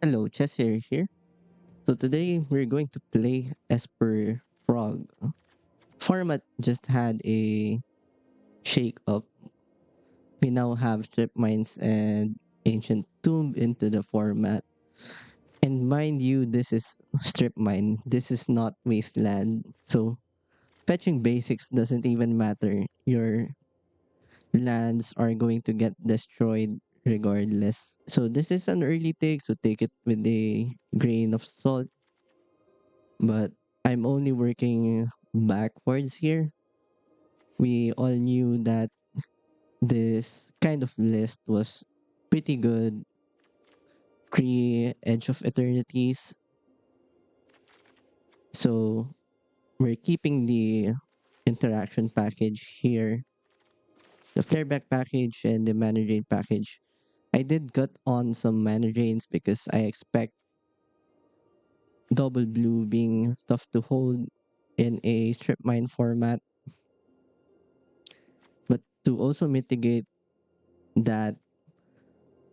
Hello, Cheshire here. So today we're going to play Esper Frog. Format just had a shake up. We now have strip mines and ancient tomb into the format. And mind you, this is strip mine. This is not wasteland. So fetching basics doesn't even matter. Your lands are going to get destroyed regardless. So this is an early take, so take it with a grain of salt. But I'm only working backwards here. We all knew that this kind of list was pretty good pre Edge of Eternities. So we're keeping the interaction package here, the Flareback package and the Mana Drain package. I did cut on some Mana Drains because I expect double blue being tough to hold in a strip mine format. But to also mitigate that,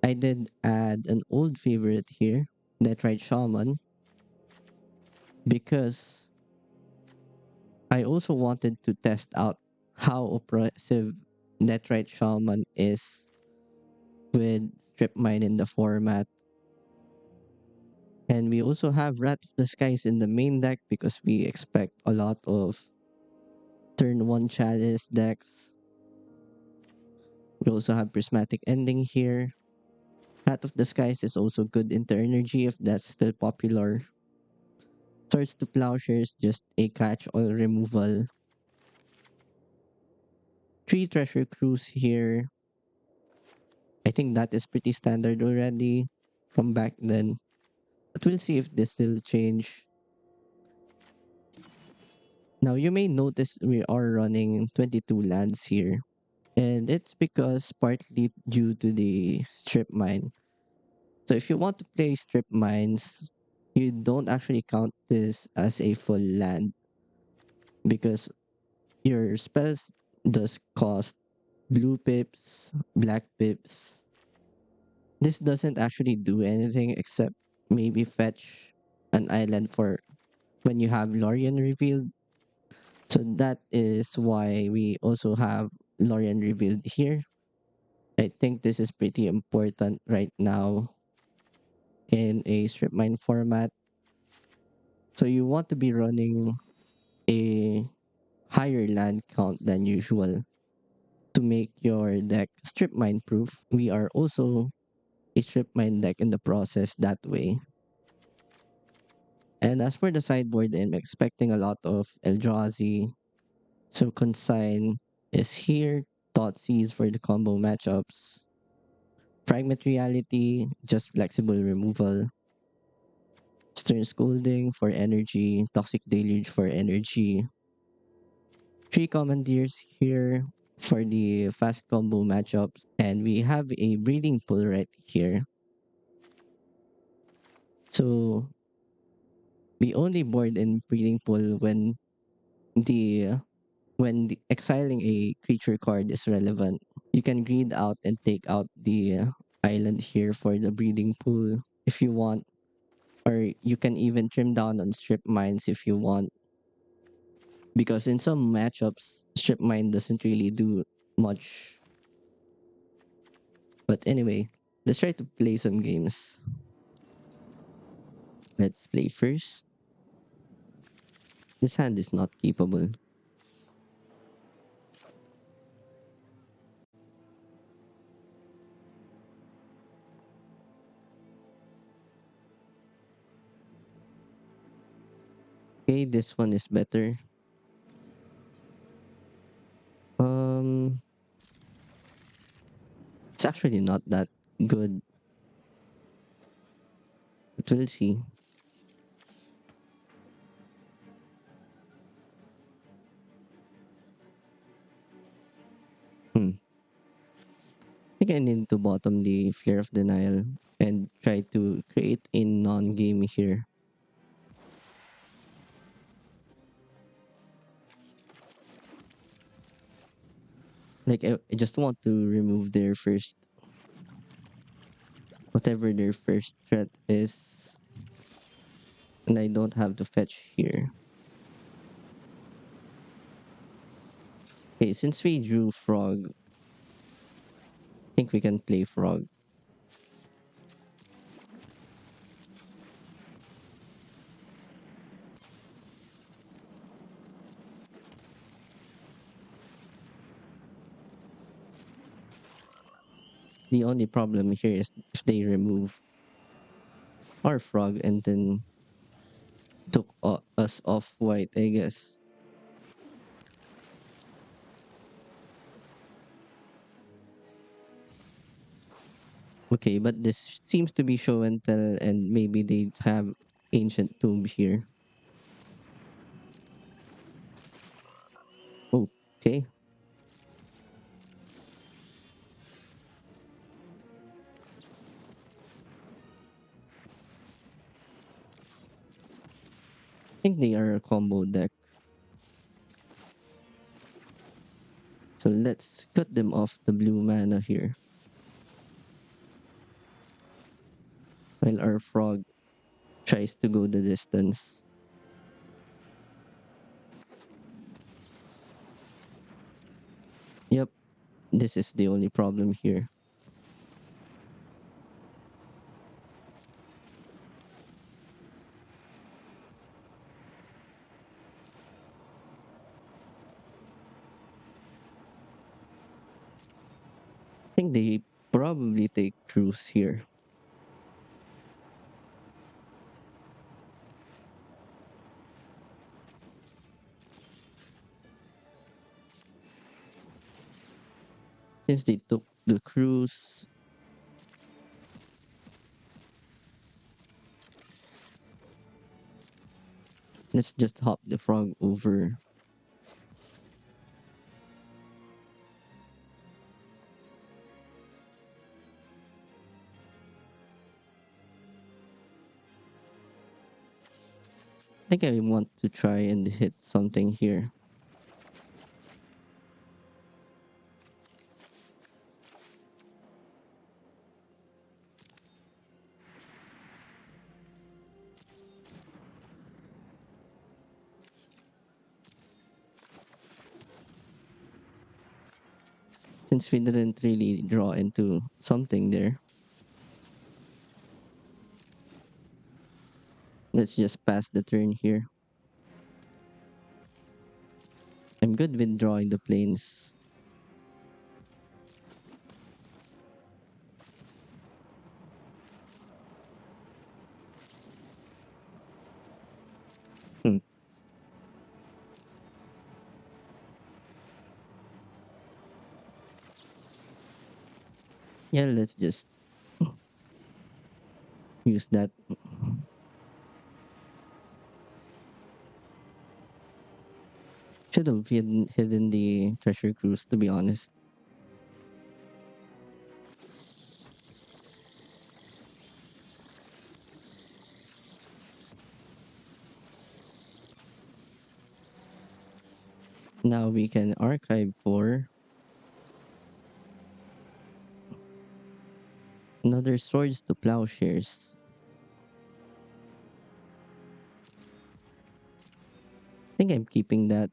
I did add an old favorite here, Netrite Shaman, because I also wanted to test out how oppressive Netrite Shaman is with Strip Mine in the format. And we also have Rat of the Skies in the main deck because we expect a lot of turn 1 Chalice decks. We also have Prismatic Ending here. Rat of the Skies is also good into energy if that's still popular. Swords to Plowshares, just a catch-all removal. Three Treasure Cruise here. I think that is pretty standard already from back then. But we'll see if this will change. Now you may notice we are running 22 lands here. And it's because partly due to the strip mine. So if you want to play strip mines, you don't actually count this as a full land because your spells does cost blue pips, black pips. This doesn't actually do anything except maybe fetch an island for when you have Lorien revealed. So that is why we also have Lorien revealed here. I think this is pretty important right now in a strip mine format. So you want to be running a higher land count than usual to make your deck strip mine proof. We are also a strip mine deck in the process that way. And as for the sideboard, I'm expecting a lot of Eldrazi. So Consign is here. Thoughtseize for the combo matchups. Fragment Reality, just flexible removal. Stern Scolding for energy. Toxic Deluge for energy. Three Commandeers here for the fast combo matchups. And we have a Breeding Pool right here. So we only board in Breeding Pool the when exiling a creature card is relevant. You can greed out and take out the island here for the breeding pool if you want, or you can even trim down on strip mines if you want. Because in some matchups, strip mine doesn't really do much. But anyway, let's try to play some games. Let's play first. This hand is not capable. Okay, this one is better. Um, it's actually not that good, but we'll see. Hmm. I think I need to bottom the Flare of Denial and try to create a non-game here. I just want to remove their first whatever their first threat is, and I don't have to fetch here. Okay, since we drew frog, I think we can play frog. The only problem here is if they remove our frog and then took us off white, I guess. Okay, but this seems to be show and tell, and maybe they have ancient tomb here. Oh, okay. I think they are a combo deck. So let's cut them off the blue mana here. While our frog tries to go the distance. Yep, this is the only problem here. I think they probably take cruise here. Since they took the cruise, let's just hop the frog over. I think I want to try and hit something here. Since we didn't really draw into something there, let's just pass the turn here. I'm good with drawing the planes. Hmm. Yeah, let's just use that. Should have hidden the treasure cruise, to be honest. Now we can archive for another swords to plowshares. I think I'm keeping that.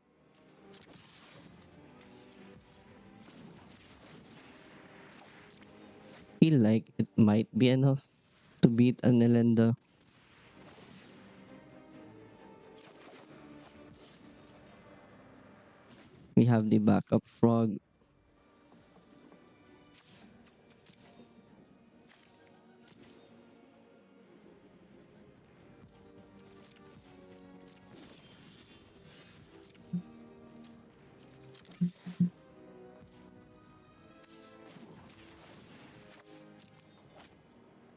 Feel like it might be enough to beat an Elenda. We have the backup frog.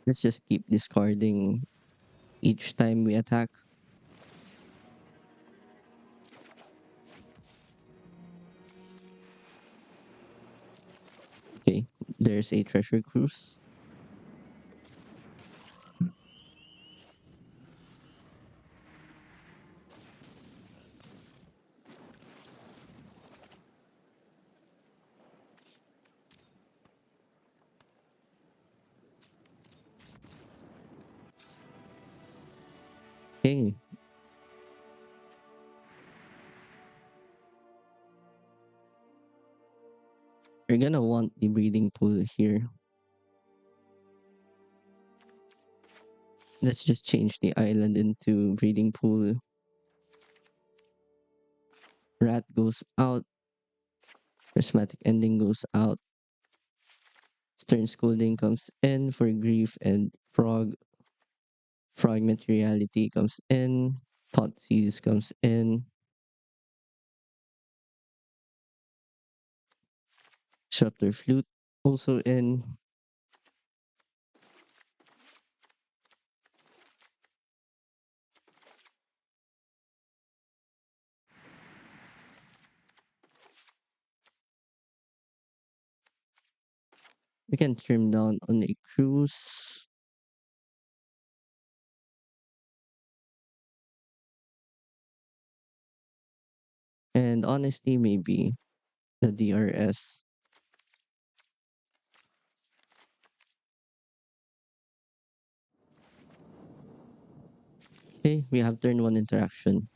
Let's just keep discarding each time we attack. Okay, there's a treasure cruise. Okay, you're gonna want the breeding pool here. Let's just change the island into breeding pool. Rat goes out. Prismatic ending goes out. Stern scolding comes in for grief, and fragment reality comes in. Thought seeds comes in. Shelter flute also in. We can trim down on a cruise. And honestly, maybe the DRS. Okay, we have turn one interaction.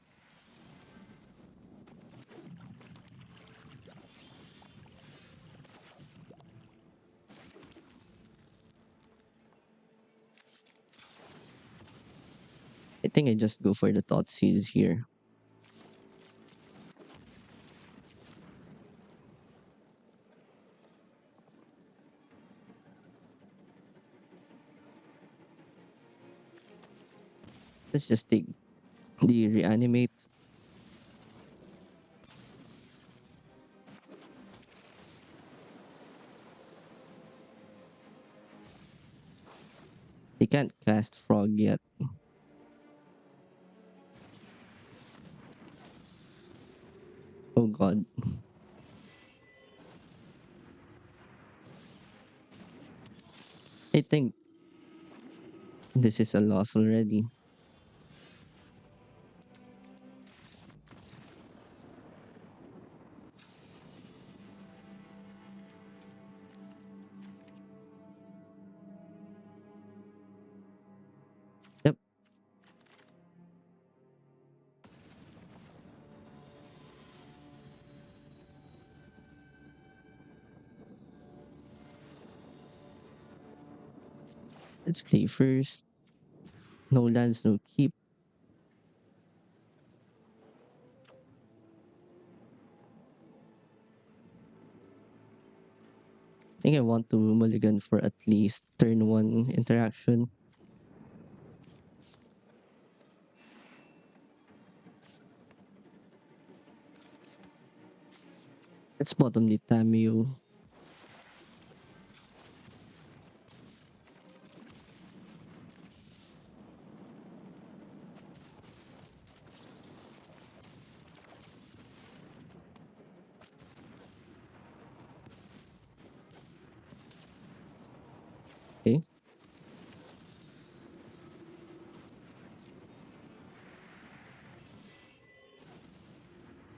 I think I just go for the thought seeds here. Let's just take the reanimate. They can't cast frog yet. Oh god. I think this is a loss already. Yep. Let's play first. No lands, no keep. I think I want to mulligan for at least turn one interaction. Let's bottom the Tamio. Okay.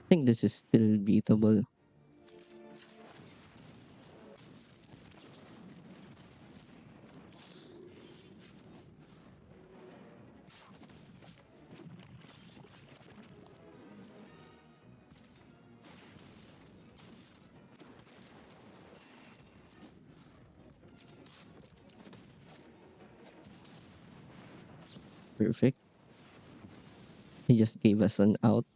I think this is still beatable. Perfect. He just gave us an out.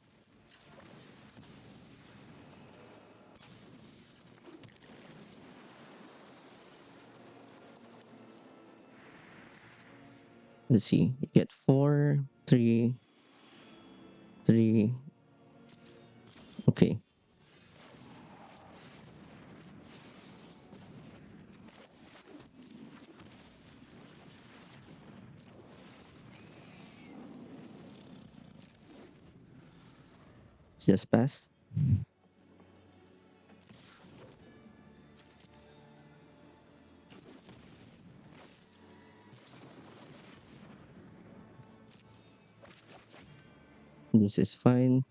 Let's see. You get four, three, three. Okay. Let's just pass. This is fine.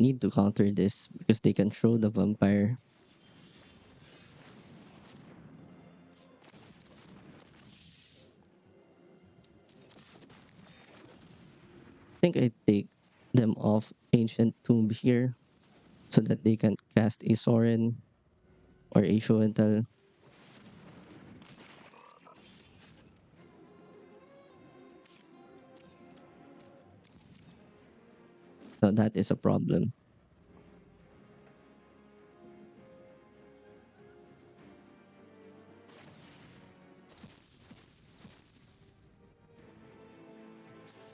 need to counter this because they can throw the vampire. I think I take them off Ancient Tomb here so that they can cast a Sorin or a Show and Tell. So that is a problem.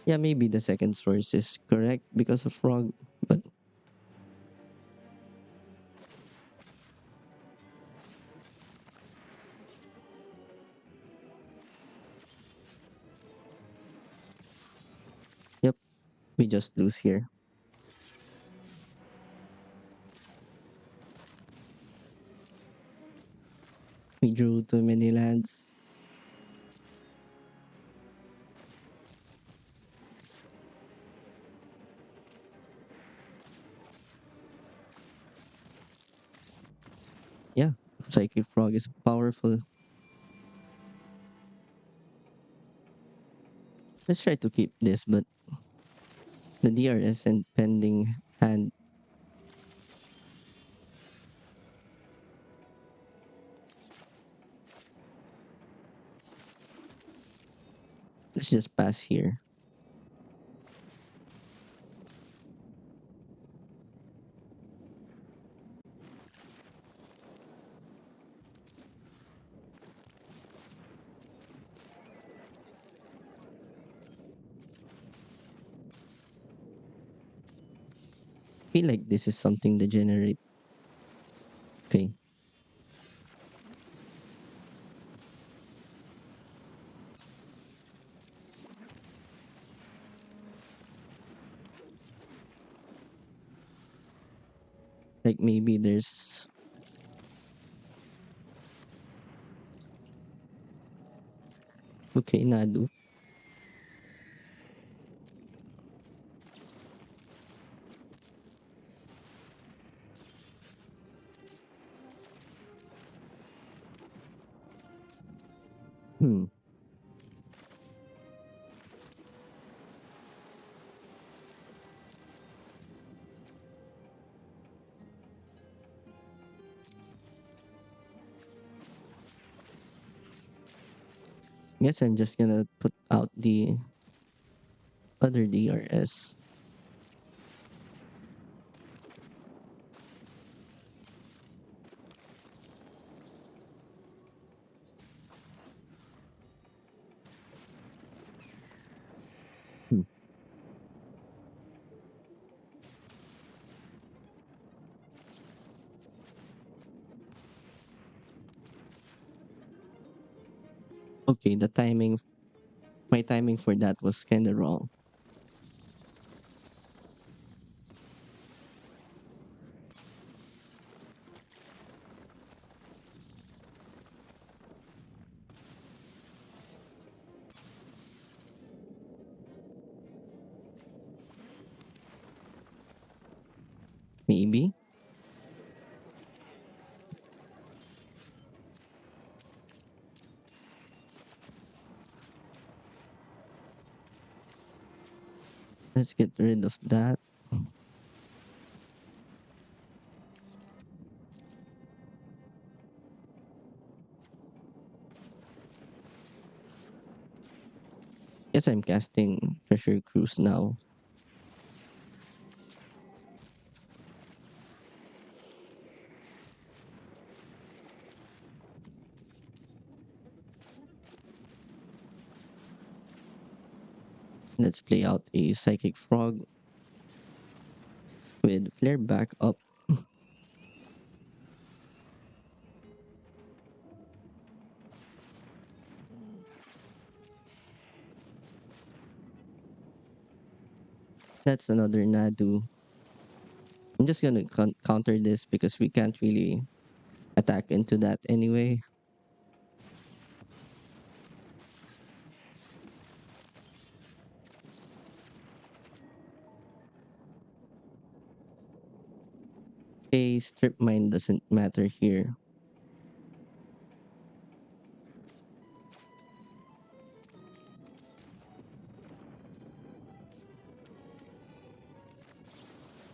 Yeah, maybe the second source is correct because of Frog, but yep, we just lose here. We drew too many lands. Yeah, Psychic Frog is powerful. Let's try to keep this, but the DRS and pending hand. Let's just pass here. Feel like this is something degenerate. Okay, like maybe there's okay Nadu. Hmm. Guess I'm just gonna put out the other DRS. Hmm. Okay, the timing, my timing for that was kind of wrong. Maybe. Let's get rid of that. Guess I'm casting Pressure Cruise now. Let's play out a Psychic Frog with Flare back up. That's another Nadu. I'm just gonna counter this because we can't really attack into that anyway. A strip mine doesn't matter here.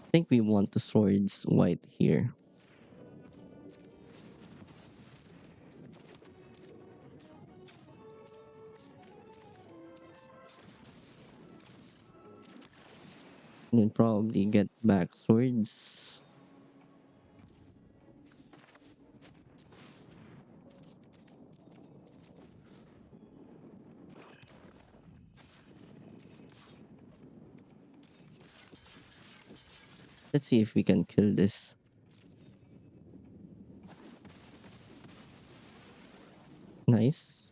I think we want the swords white here. And then probably get back swords. Let's see if we can kill this. Nice.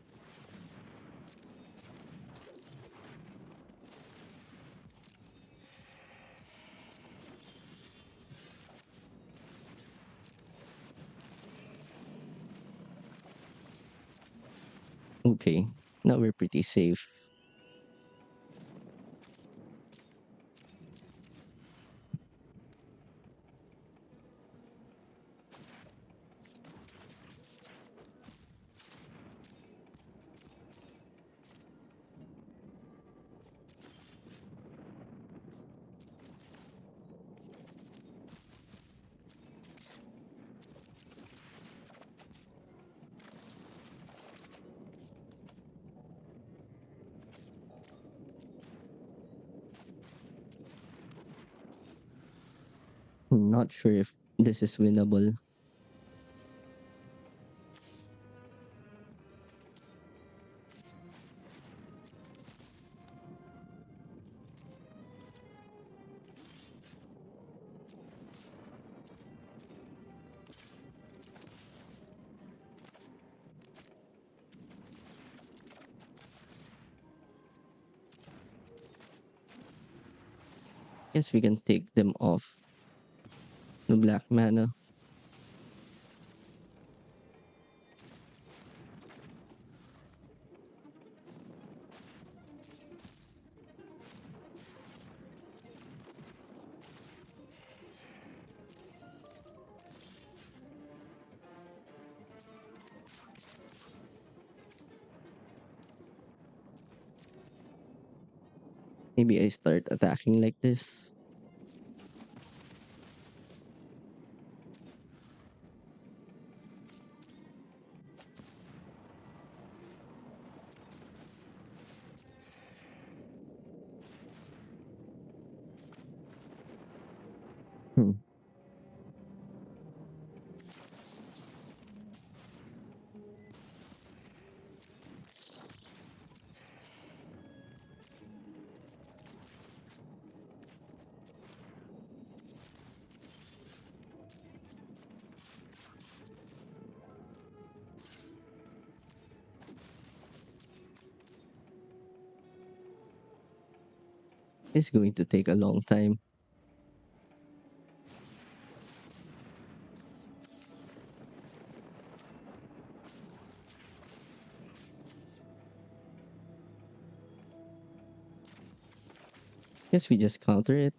Okay. Now we're pretty safe. I'm not sure if this is winnable. Guess we can take them off the black mana. Maybe I start attacking like this. Hmm. It's going to take a long time. Guess we just counter it.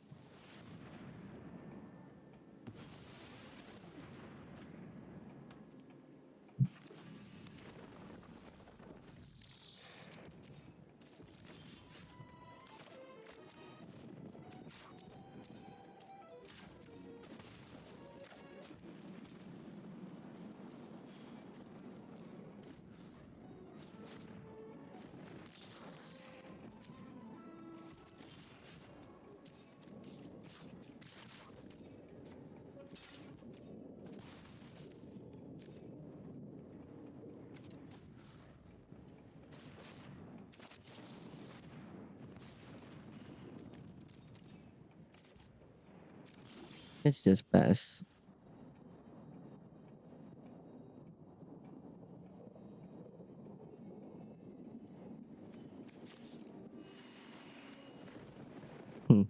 Let's just pass. Hmm.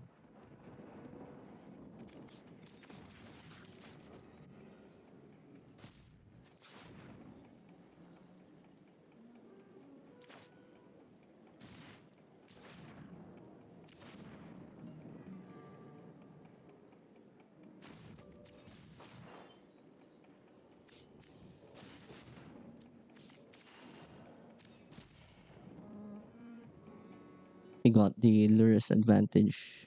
We got the Lurus advantage.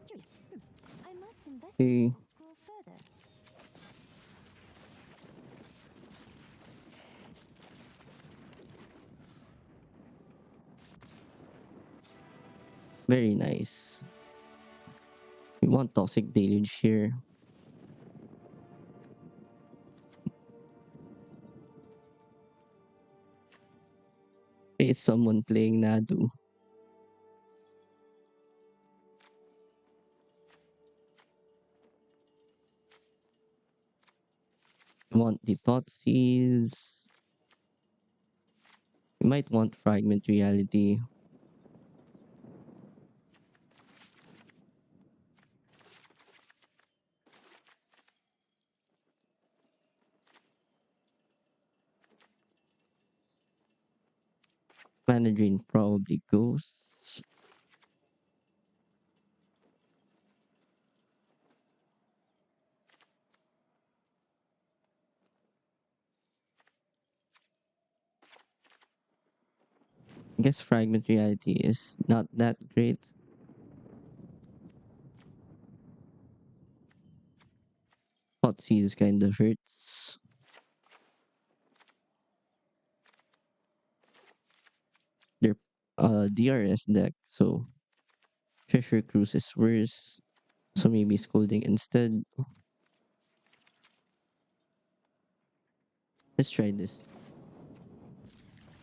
Curious. I must investigate Okay, this scroll further. very nice. We want Toxic Deluge here. Is someone playing Nadu? We want the Thoughtseize. We might want Fragment Reality. Mana Drain probably goes. I guess Fragment Reality is not that great. Thoughtseize kind of hurts. They're DRS deck, so Treasure Cruise is worse. So maybe Scolding instead. Let's try this.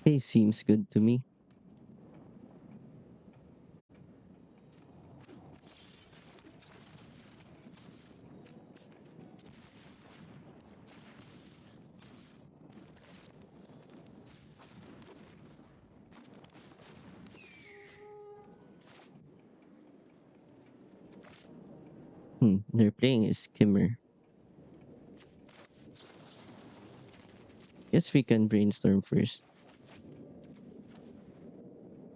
It seems good to me. They're playing a Skimmer. Guess we can brainstorm first.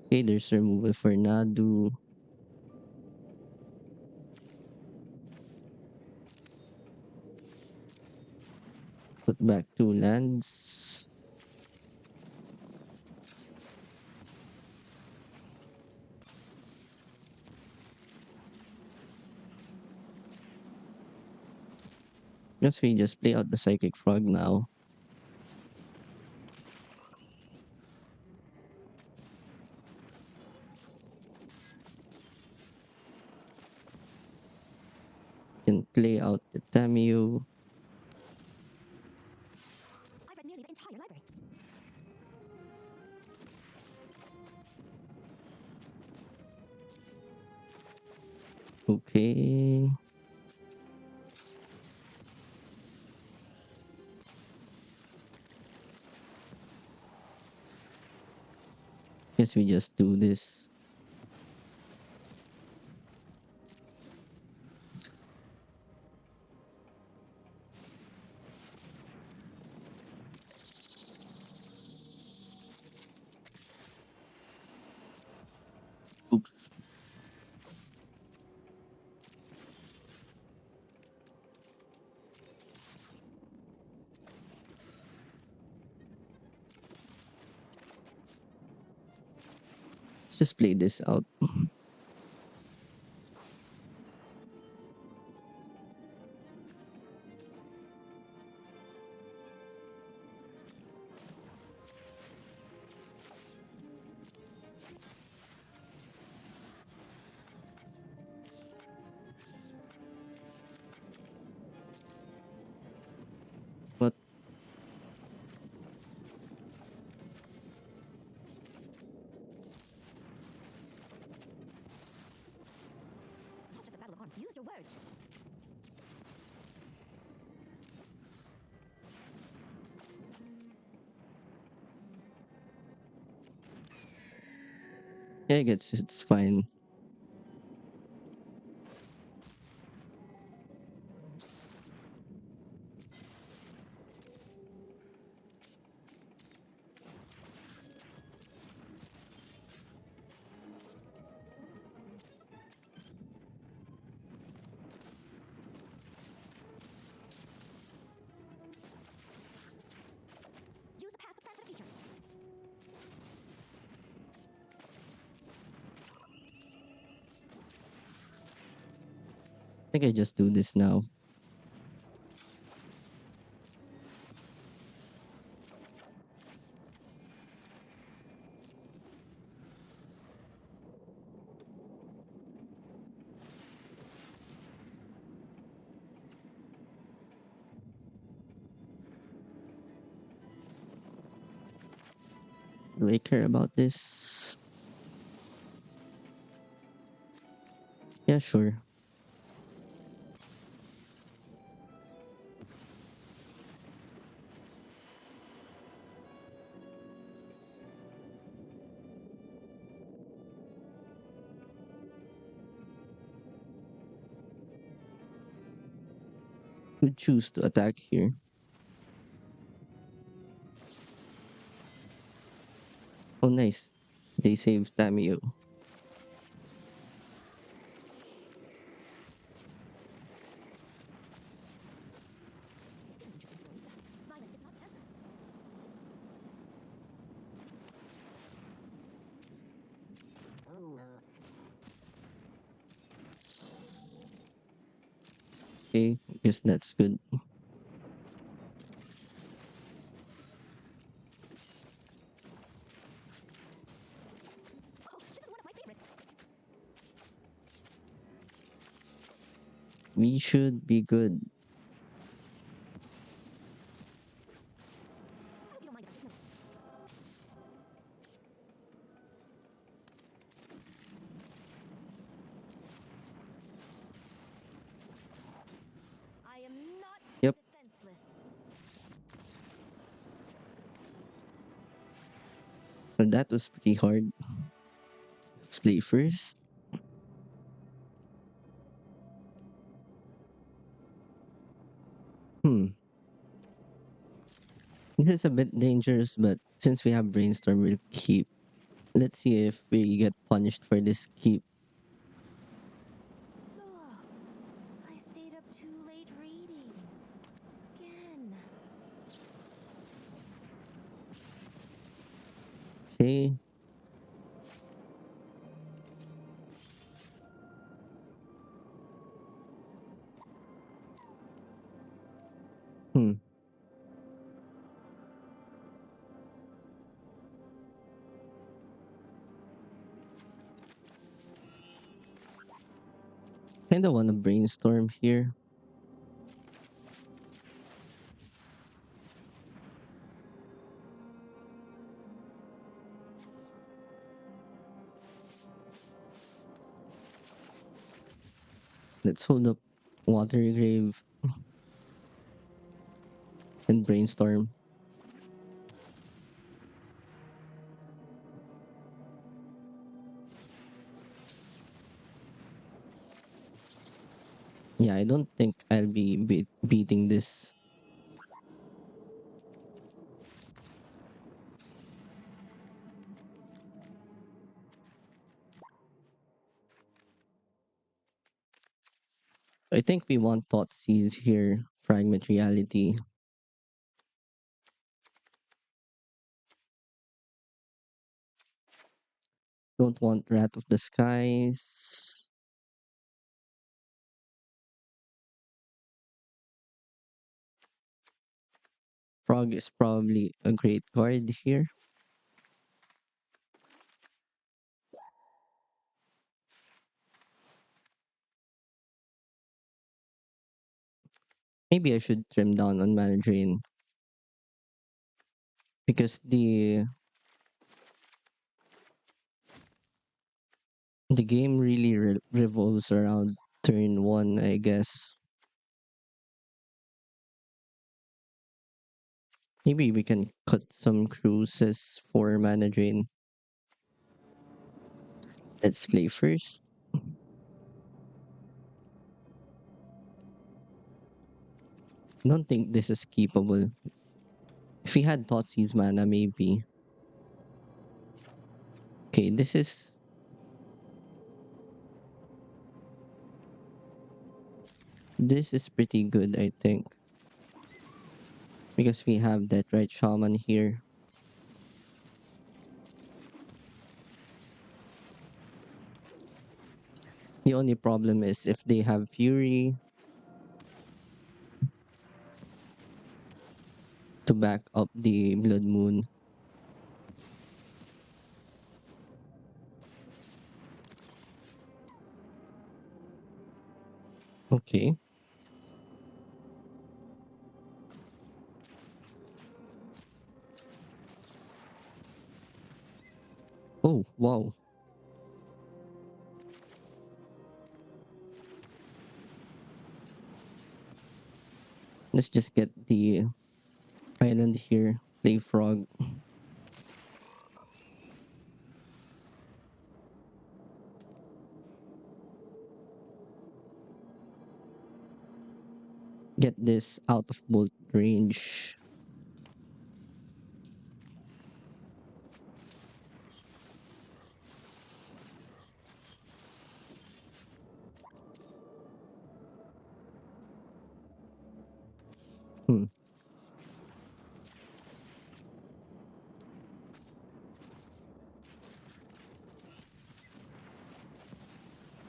Okay, there's removal for Nadu. Put back two lands. Guess we just play out the Psychic Frog now. Can play out the Tamio. I've read nearly the entire library. Okay. Guess we just do this. Oops. Let's just play this out. But This is not just a battle of arms. Use your words. yeah, I guess it's fine. think I just do this now. Do I care about this? Yeah, sure. Would choose to attack here. Oh, nice. They saved Tamio. This is an interesting story. Violence is not the answer. Okay, guess that's good. Oh, this is one of my favorites. We should be good. I hope you don't mind if I take notes. I am not Yep, defenseless. well, that was pretty hard. Let's play first. Hmm. This is a bit dangerous, but since we have brainstorm, we'll keep. Let's see if we get punished for this keep. Oh, I stayed up too late reading. Again. Okay. Hmm. Kinda wanna brainstorm here. Let's hold up Water Grave and brainstorm. Yeah, I don't think I'll be beating this. I think we want Thoughtseize here. Fragment Reality. Don't want Rat of the Skies. Frog is probably a great card here. Maybe I should trim down on Mana Drain because the game really revolves around turn one, I guess. Maybe we can cut some cruises for Mana Drain. Let's play first. Don't think this is keepable. If we had Thoughtseize mana, maybe. Okay, this is pretty good, I think, because we have that right shaman here. The only problem is if they have Fury to back up the Blood Moon. Okay. Oh, wow. Let's just get the island here. Play Frog. Get this out of bolt range. Hmm.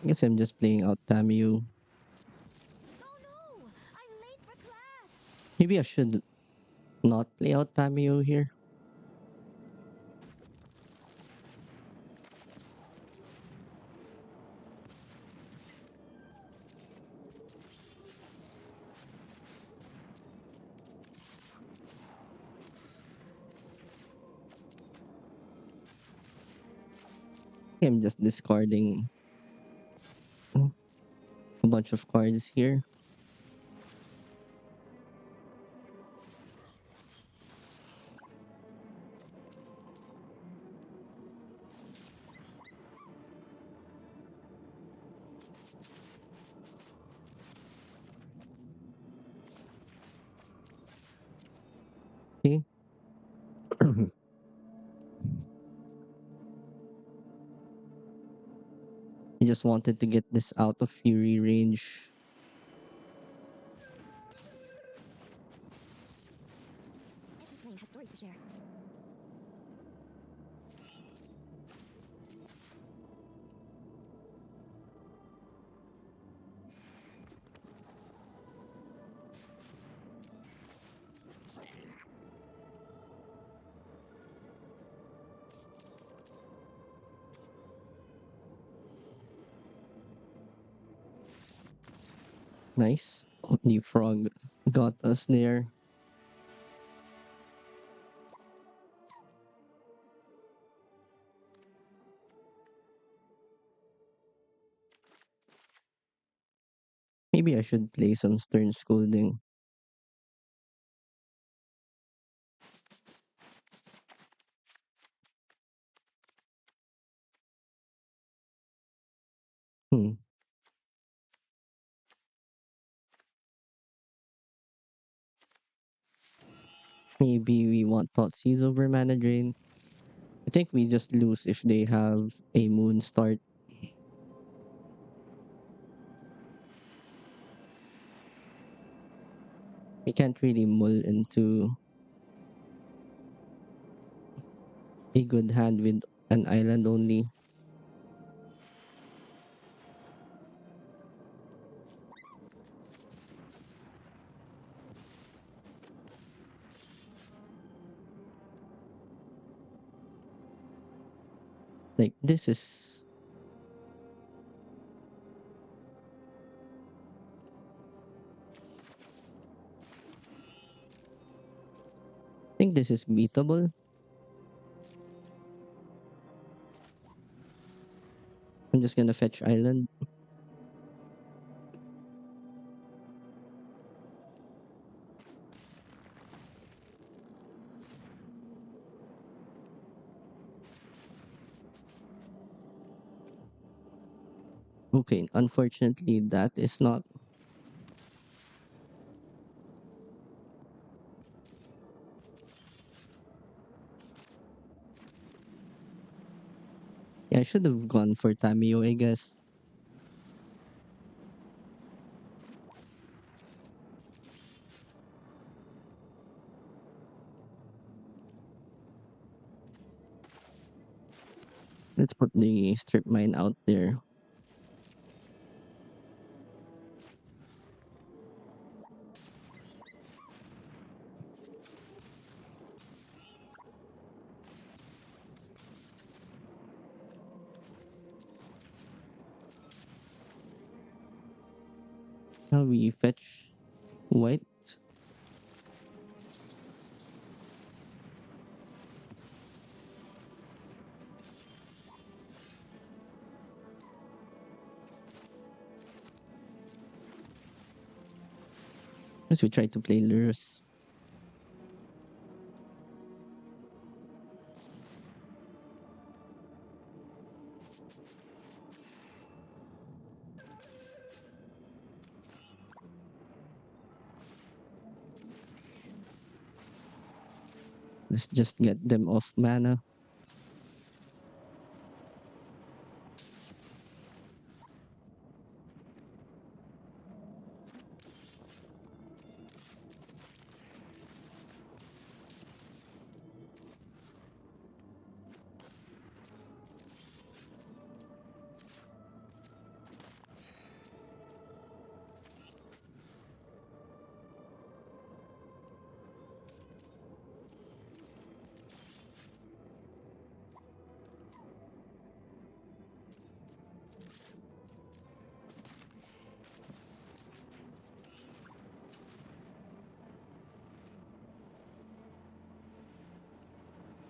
I guess I'm just playing out Tamiyo. Oh no! I'm late for class! Maybe I should not play out Tamiyo here. I'm just discarding a bunch of cards here. Okay. I just wanted to get this out of Fury range. Every plane has stories to share. Nice. The frog got us there. Maybe I should play some Stern Scolding. Hmm. Maybe we want Thoughtseize over Mana Drain. I think we just lose if they have a Moon start. We can't really mull into a good hand with an island only. Like this is I think this is beatable. I'm just gonna fetch island. Okay, unfortunately that is not. Yeah, I should have gone for Tamiyo, I guess. Let's put the strip mine out there. Now we fetch white. As we try to play lures. Let's just get them off mana.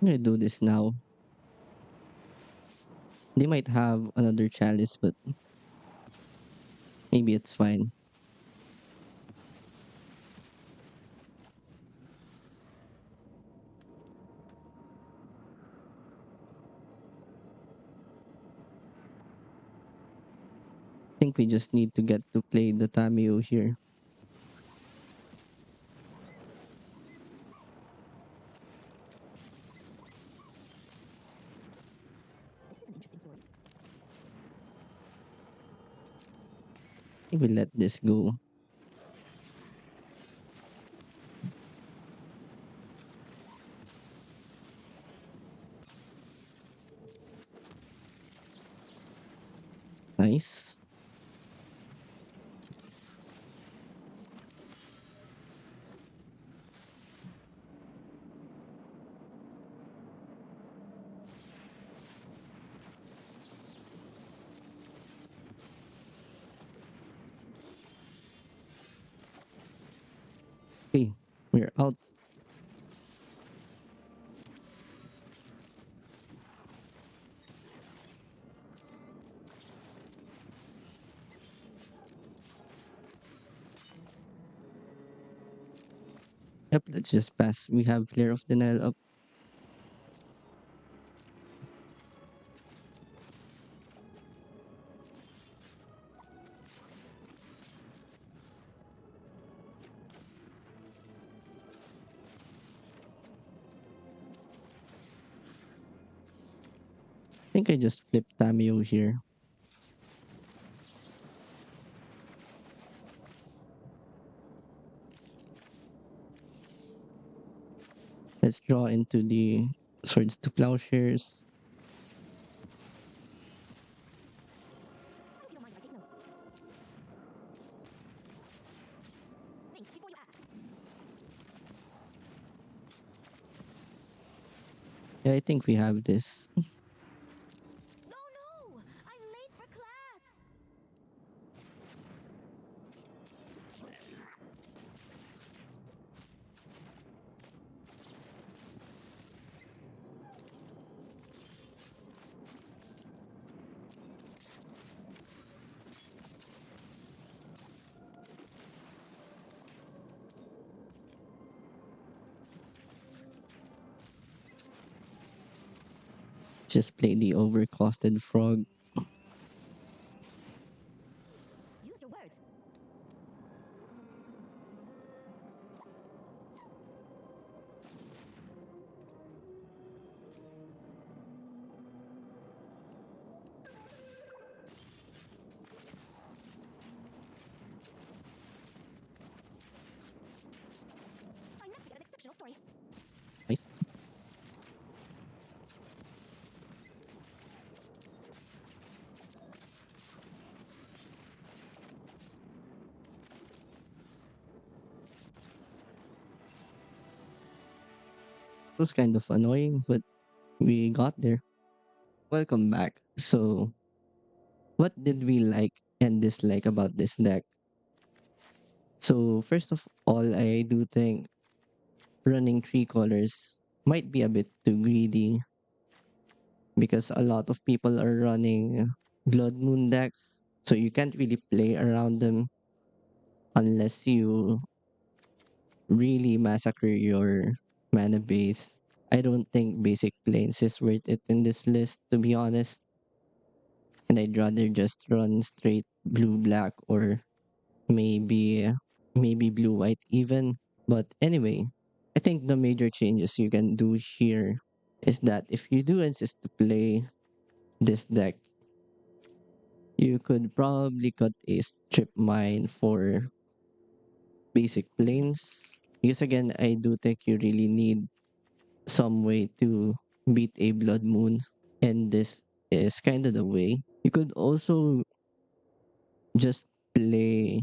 I'm gonna do this now. They might have another chalice, but maybe it's fine. I think we just need to get to play the Tamio here. This is an interesting story. I think we let this go. Nice. Okay, we're out. Yep, let's just pass. We have Flare of Denial up. I think I just flipped Tamio here. Let's draw into the Swords to Plowshares. I hope you don't mind if I take notes. Think before you act. Yeah, I think we have this. No, no! I'm late for class! Just play the overcosted frog. Use your words. I never get an exceptional story. Nice. It was kind of annoying, but we got there. Welcome back. So, what did we like and dislike about this deck? So first of all, I do think running three colors might be a bit too greedy because a lot of people are running Blood Moon decks. So you can't really play around them unless you really massacre your mana base. I don't think basic planes is worth it in this list, to be honest. And I'd rather just run straight blue black or maybe maybe blue white even. But anyway, I think the major changes you can do here is that if you do insist to play this deck, you could probably cut a strip mine for basic planes. Because again, I do think you really need some way to beat a blood moon. And this is kind of the way. You could also just play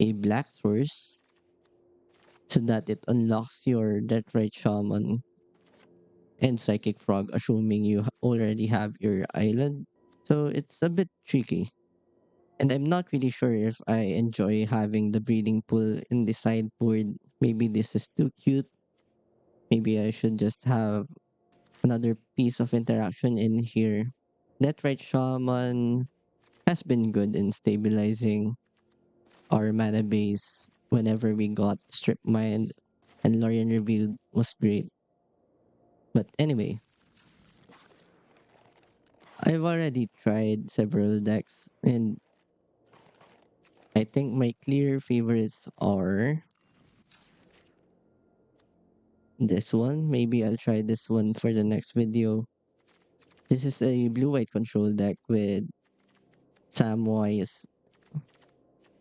a black source so that it unlocks your Deathrite Shaman and Psychic Frog, assuming you already have your island. So it's a bit tricky. And I'm not really sure if I enjoy having the breeding pool in the sideboard. Maybe this is too cute. Maybe I should just have another piece of interaction in here. Deathrite Shaman has been good in stabilizing our mana base whenever we got Strip Mind, and Lorien Revealed was great. But anyway, I've already tried several decks, and I think my clear favorites are this one. Maybe I'll try this one for the next video. This is a blue-white control deck with Samwise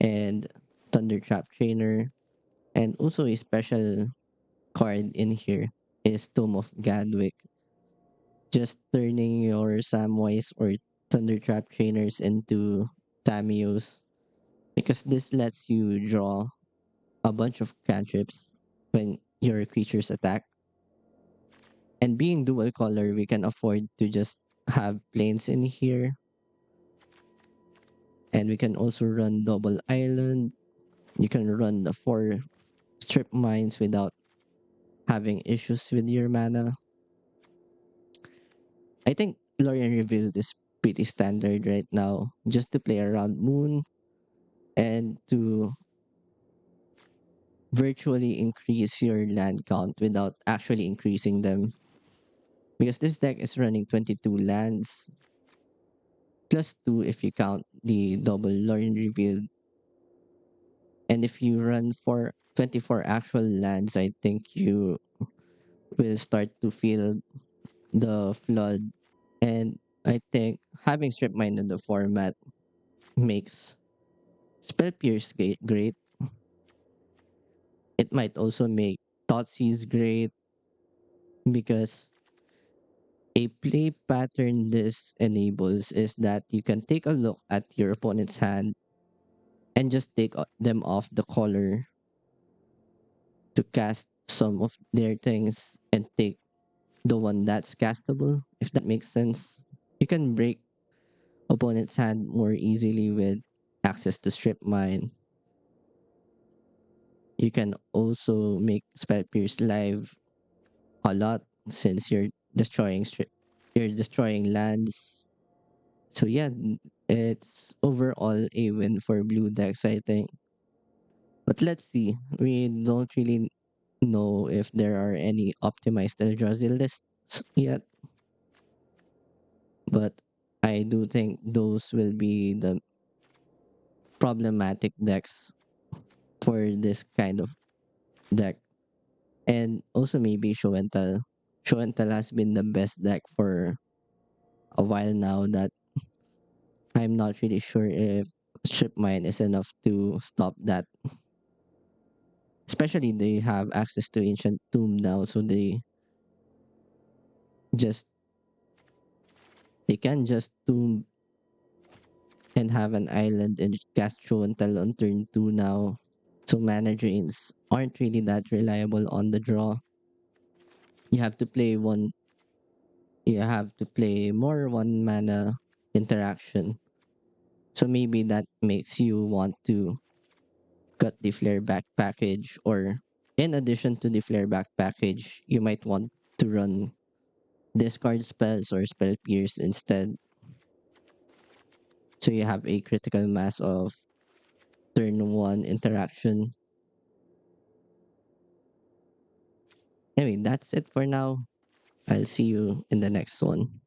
and Thundertrap Trainer, and also a special card in here is Tome of Gadwick. Just turning your Samwise or Thundertrap Trainers into Tamios, because this lets you draw a bunch of cantrips when your creatures attack. And being dual color, we can afford to just have planes in here. And we can also run double island. You can run the four strip mines without having issues with your mana. I think Lorien Revealed is pretty standard right now, just to play around Moon and to virtually increase your land count without actually increasing them. Because this deck is running 22 lands plus 2 if you count the double Lorien Revealed. And if you run for 24 actual lands, I think you will start to feel the flood. And I think having Strip Mine in the format makes Spell Pierce great. It might also make Thoughtseize great because a play pattern this enables is that you can take a look at your opponent's hand and just take them off the color to cast some of their things and take the one that's castable, if that makes sense. You can break opponent's hand more easily with access to Strip Mine. You can also make Spell Pierce live a lot since you're destroying lands. So yeah, it's overall a win for blue decks, I think. But let's see. We don't really know if there are any optimized Eldrazi lists yet, but I do think those will be the problematic decks for this kind of deck. And also maybe Show and Tell. Show and Tell has been the best deck for a while now that I'm not really sure if Strip Mine is enough to stop that. Especially they have access to Ancient Tomb now, so just they can just tomb and have an island and cast Show and Tell on turn 2 now. So mana drains aren't really that reliable on the draw. You have to play one you have to play more one mana interaction. So maybe that makes you want to got the flare back package, or in addition to the flare back package, you might want to run discard spells or spell pierce instead. So you have a critical mass of turn one interaction. Anyway, that's it for now. I'll see you in the next one.